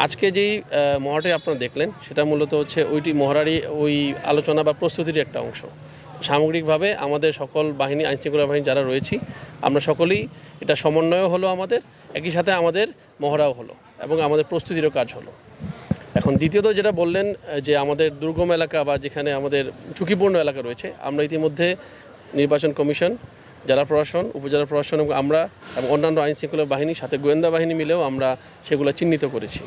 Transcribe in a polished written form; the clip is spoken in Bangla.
আজকে যেই মহড়াটি আপনারা দেখলেন সেটা মূলত হচ্ছে ওইটি মহড়ারই ওই আলোচনা বা প্রস্তুতির একটা অংশ। সামগ্রিকভাবে আমাদের সকল বাহিনী, আইনশৃঙ্খলা বাহিনী যারা রয়েছি, আমরা সকলেই এটা সমন্বয় হলো আমাদের, একই সাথে আমাদের মহড়াও হলো এবং আমাদের প্রস্তুতিরও কাজ হলো। এখন দ্বিতীয়ত যেটা বললেন যে আমাদের দুর্গম এলাকা বা যেখানে আমাদের ঝুঁকিপূর্ণ এলাকা রয়েছে, আমরা ইতিমধ্যে নির্বাচন কমিশন, জেলা প্রশাসন, উপজেলা প্রশাসন এবং আমরা এবং অন্যান্য আইনশৃঙ্খলা বাহিনীর সাথে গোয়েন্দা বাহিনী মিলেও আমরা সেগুলো চিহ্নিত করেছি।